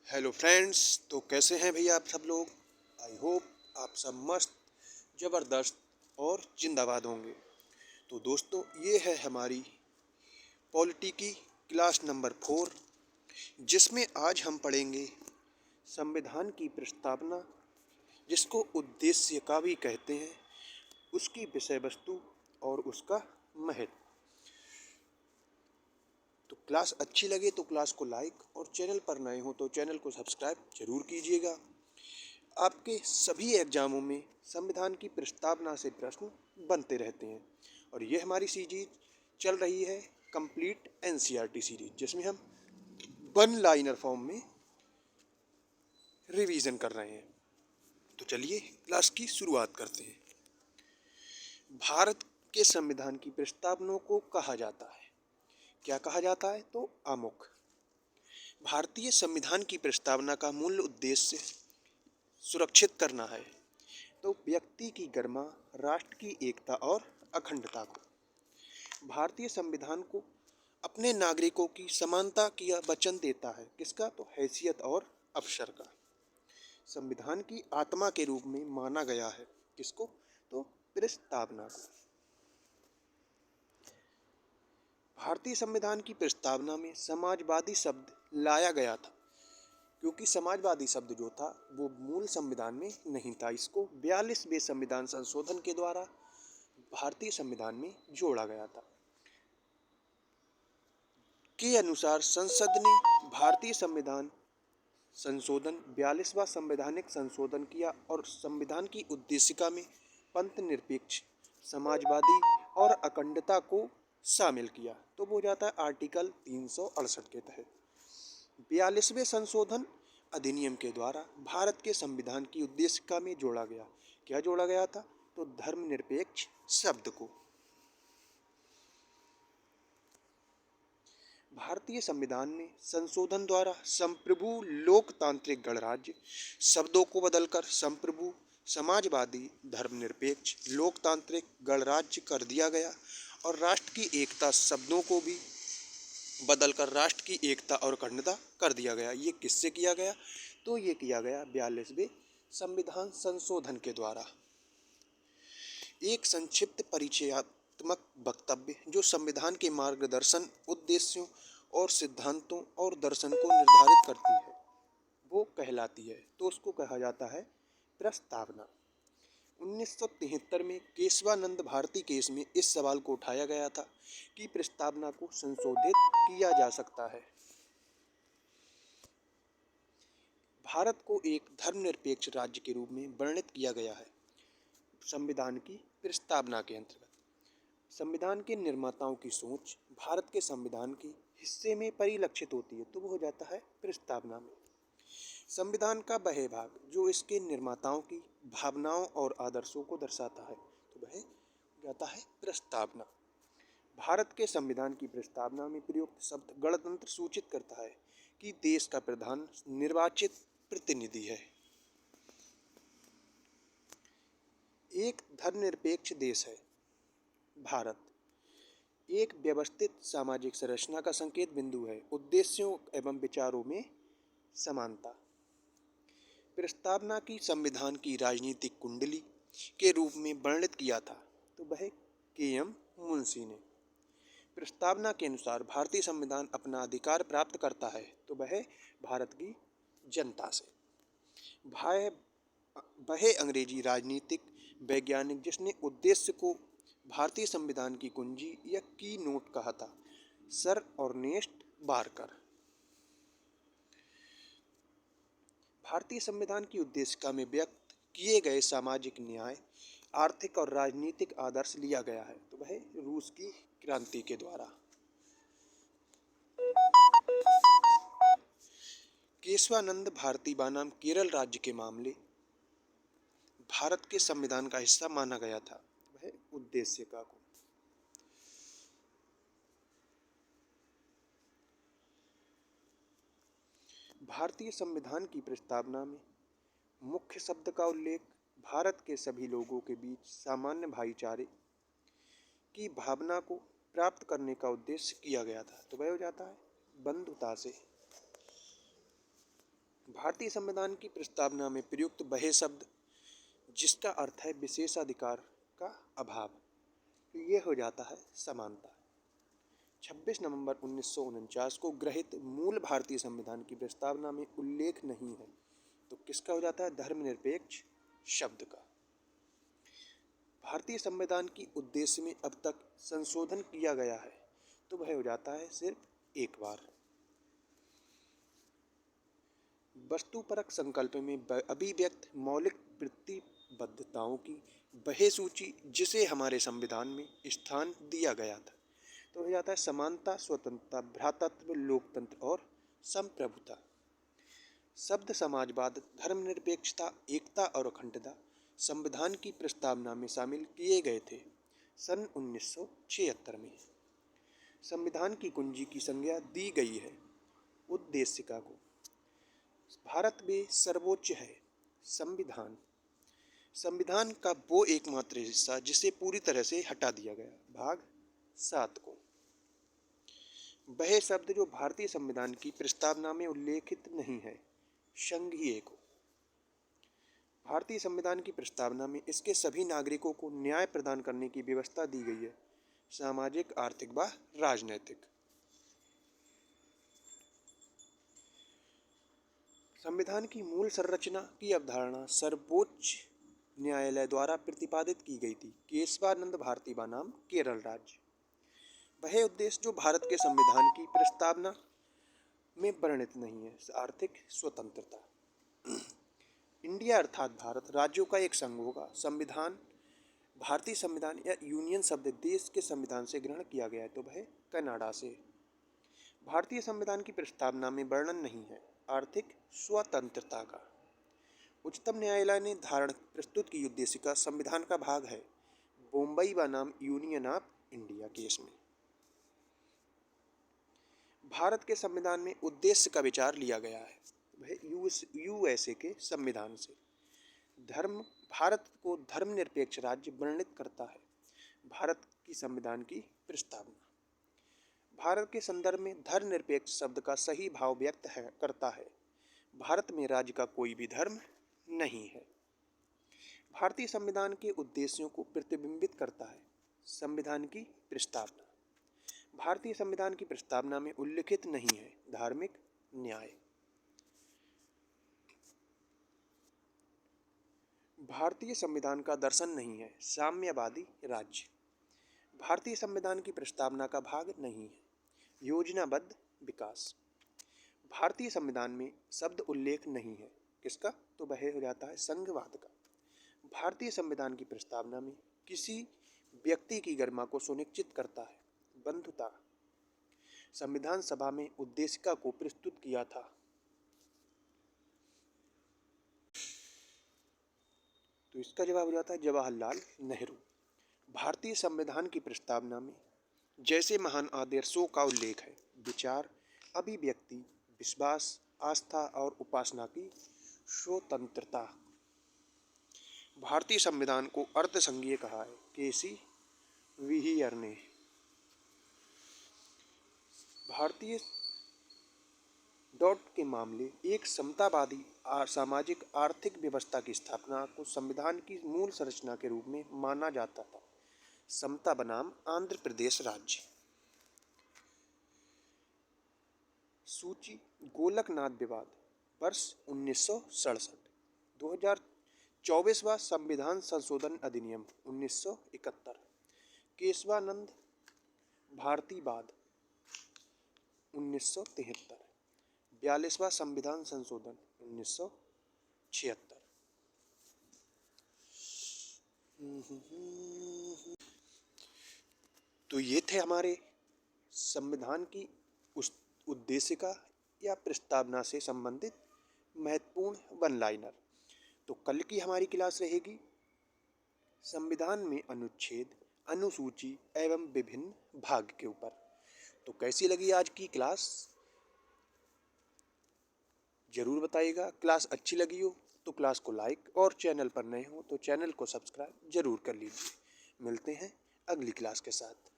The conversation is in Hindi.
Hello friends. तो कैसे हैं भैया आप सब लोग। आई होप आप सब मस्त, ज़बरदस्त और जिंदाबाद होंगे। तो दोस्तों, ये है हमारी पॉलिटी की क्लास नंबर 4, जिसमें आज हम पढ़ेंगे संविधान की प्रस्तावना, जिसको उद्देश्य का भी कहते हैं, उसकी विषय वस्तु और उसका महत्व। तो क्लास अच्छी लगे तो क्लास को लाइक और चैनल पर नए हो तो चैनल को सब्सक्राइब जरूर कीजिएगा। आपके सभी एग्जामों में संविधान की प्रस्तावना से प्रश्न बनते रहते हैं और ये हमारी सीरीज चल रही है कंप्लीट एनसीईआरटी सीरीज, जिसमें हम वन लाइनर फॉर्म में रिवीजन कर रहे हैं। तो चलिए क्लास की शुरुआत करते हैं। भारत के संविधान की प्रस्तावना को कहा जाता है, क्या कहा जाता है, तो आमुख। भारतीय संविधान की प्रस्तावना का मूल उद्देश्य सुरक्षित करना है, तो व्यक्ति की गरिमा, राष्ट्र की एकता और अखंडता को। भारतीय संविधान को अपने नागरिकों की समानता की वचन देता है, किसका, तो हैसियत और अवसर का। संविधान की आत्मा के रूप में माना गया है, किसको, तो प्रस्तावना को। भारतीय संविधान की प्रस्तावना में समाजवादी शब्द लाया गया था, क्योंकि समाजवादी शब्द जो था वो मूल संविधान में नहीं था। इसको 42वें संविधान संशोधन के द्वारा भारतीय संविधान में जोड़ा गया था। के अनुसार संसद ने भारतीय संविधान संशोधन 42वां संवैधानिक संशोधन किया और संविधान की उद्देशिका में पंथ निरपेक्ष, समाजवादी और अखंडता को शामिल किया। तो वो हो जाता है आर्टिकल 368 के तहत। 42वें संशोधन अधिनियम के द्वारा भारत के संविधान की उद्देशिका में जोड़ा गया। क्या जोड़ा गया था, तो धर्मनिरपेक्ष शब्द को। भारतीय संविधान में संशोधन द्वारा संप्रभु लोकतांत्रिक गणराज्य शब्दों को बदलकर संप्रभु समाजवादी धर्मनिरपेक्ष लोकतांत्रिक गणराज्य कर दिया गया और राष्ट्र की एकता शब्दों को भी बदलकर राष्ट्र की एकता और अखंडता कर दिया गया। ये किससे किया गया, तो ये किया गया 42वें संविधान संशोधन के द्वारा। एक संक्षिप्त परिचयात्मक वक्तव्य जो संविधान के मार्गदर्शन, उद्देश्यों और सिद्धांतों और दर्शन को निर्धारित करती है, वो कहलाती है, तो उसको कहा जाता है प्रस्तावना। 1973 में केशवानंद भारती केस में इस सवाल को उठाया गया था कि प्रस्तावना को संशोधित किया जा सकता है। भारत को एक धर्मनिरपेक्ष राज्य के रूप में वर्णित किया गया है संविधान की प्रस्तावना के अंतर्गत। संविधान के निर्माताओं की सोच भारत के संविधान के हिस्से में परिलक्षित होती है, तो वो हो जाता है प्रस्तावना में। संविधान का वह भाग जो इसके निर्माताओं की भावनाओं और आदर्शों को दर्शाता है, तो वह जाता है प्रस्तावना। भारत के संविधान की प्रस्तावना में प्रयुक्त शब्द गणतंत्र सूचित करता है कि देश का प्रधान निर्वाचित प्रतिनिधि है। एक धर्मनिरपेक्ष देश है भारत। एक व्यवस्थित सामाजिक संरचना का संकेत बिंदु है। उद्देश्यों एवं विचारों में समानता। प्रस्तावना की संविधान की राजनीतिक कुंडली के रूप में वर्णित किया था, तो वह के.एम. मुंशी ने। प्रस्तावना के अनुसार भारतीय संविधान अपना अधिकार प्राप्त करता है, तो वह भारत की जनता से। वह अंग्रेजी राजनीतिक वैज्ञानिक जिसने उद्देश्य को भारतीय संविधान की कुंजी या की नोट कहा था, सर अर्नेस्ट बारकर। भारतीय संविधान की उद्देशिका में व्यक्त किए गए सामाजिक न्याय, आर्थिक और राजनीतिक आदर्श लिया गया है, तो वह रूस की क्रांति के द्वारा। केशवानंद भारती बनाम केरल राज्य के मामले भारत के संविधान का हिस्सा माना गया था, वह उद्देशिका को। भारतीय संविधान की प्रस्तावना में मुख्य शब्द का उल्लेख भारत के सभी लोगों के बीच सामान्य भाईचारे की भावना को प्राप्त करने का उद्देश्य किया गया था, तो वह हो जाता है बंधुता से। भारतीय संविधान की प्रस्तावना में प्रयुक्त वह शब्द जिसका अर्थ है विशेषाधिकार का अभाव, तो ये हो जाता है समानता। 26 नवंबर 1949 को गृहीत मूल भारतीय संविधान की प्रस्तावना में उल्लेख नहीं है, तो किसका हो जाता है? धर्मनिरपेक्ष शब्द का। भारतीय संविधान की उद्देश्य में अब तक संशोधन किया गया है, तो वह हो जाता है सिर्फ एक बार। वस्तुपरक संकल्प में अभिव्यक्त मौलिक प्रतिबद्धताओं की वह सूची जिसे हमारे संविधान में स्थान दिया गया था, तो हो जाता है समानता, स्वतंत्रता, भ्रातृत्व, लोकतंत्र और संप्रभुता। शब्द समाजवाद, धर्मनिरपेक्षता, एकता और अखंडता संविधान की प्रस्तावना में शामिल किए गए थे सन 1976 में। संविधान की कुंजी की संज्ञा दी गई है उद्देशिका को। भारत में सर्वोच्च है संविधान। संविधान का वो एकमात्र हिस्सा जिसे पूरी तरह से हटा दिया गया, भाग 7 को। वह शब्द जो भारतीय संविधान की प्रस्तावना में उल्लेखित नहीं है, संघीय को। भारतीय संविधान की प्रस्तावना में इसके सभी नागरिकों को न्याय प्रदान करने की व्यवस्था दी गई है, सामाजिक, आर्थिक व राजनैतिक। संविधान की मूल संरचना की अवधारणा सर्वोच्च न्यायालय द्वारा प्रतिपादित की गई थी, केशवानंद भारती बनाम केरल राज्य। वह उद्देश्य जो भारत के संविधान की प्रस्तावना में वर्णित नहीं है, आर्थिक स्वतंत्रता। इंडिया अर्थात भारत राज्यों का एक संघ होगा। संविधान, भारतीय संविधान या यूनियन शब्द देश के संविधान से ग्रहण किया गया है, तो वह कनाडा से। भारतीय संविधान की प्रस्तावना में वर्णन नहीं है आर्थिक स्वतंत्रता का। उच्चतम न्यायालय ने धारणा प्रस्तुत की उद्देशिका संविधान का भाग है, बॉम्बई बनाम यूनियन ऑफ इंडिया केस में। भारत के संविधान में उद्देश्य का विचार लिया गया है, वह यूएसए के संविधान से। धर्म, भारत को धर्मनिरपेक्ष राज्य वर्णित करता है भारत की संविधान की प्रस्तावना। भारत के संदर्भ में धर्मनिरपेक्ष शब्द का सही भाव व्यक्त करता है। भारत में राज्य का कोई भी धर्म नहीं है। भारतीय संविधान के उद्देश्यों को प्रतिबिंबित करता है संविधान की प्रस्तावना। भारतीय संविधान की प्रस्तावना में उल्लिखित नहीं है धार्मिक न्याय। भारतीय संविधान का दर्शन नहीं है साम्यवादी राज्य। भारतीय संविधान की प्रस्तावना का भाग नहीं है योजनाबद्ध विकास। भारतीय संविधान में शब्द उल्लेख नहीं है किसका, तो वह हो जाता है संघवाद का। भारतीय संविधान की प्रस्तावना में किसी व्यक्ति की गरिमा को सुनिश्चित करता है बंधुता। संविधान सभा में उद्देशिका को प्रस्तुत किया था, तो इसका जवाब हो जाता है जवाहरलाल नेहरू। भारतीय संविधान की प्रस्तावना में जैसे महान आदर्शों का उल्लेख है, विचार, अभिव्यक्ति, विश्वास, आस्था और उपासना की स्वतंत्रता। भारतीय संविधान को अर्धसंघीय कहा है केसी विहियर ने। भारतीय डॉट के मामले एक समतावादी सामाजिक आर्थिक व्यवस्था की स्थापना को संविधान की मूल संरचना के रूप में माना जाता था। समता बनाम आंध्र प्रदेश राज्य। सूची, गोलकनाथ विवाद वर्ष 1967। 2024वां संविधान संशोधन अधिनियम 1971। केशवानंद भारतीवाद 1973। 42वां संविधान संशोधन 1976। तो ये थे हमारे संविधान की उस उद्देशिका या प्रस्तावना से संबंधित महत्वपूर्ण वन लाइनर। तो कल की हमारी क्लास रहेगी संविधान में अनुच्छेद, अनुसूची एवं विभिन्न भाग के ऊपर। तो कैसी लगी आज की क्लास जरूर बताइएगा। क्लास अच्छी लगी हो तो क्लास को लाइक और चैनल पर नए हो तो चैनल को सब्सक्राइब जरूर कर लीजिए। मिलते हैं अगली क्लास के साथ।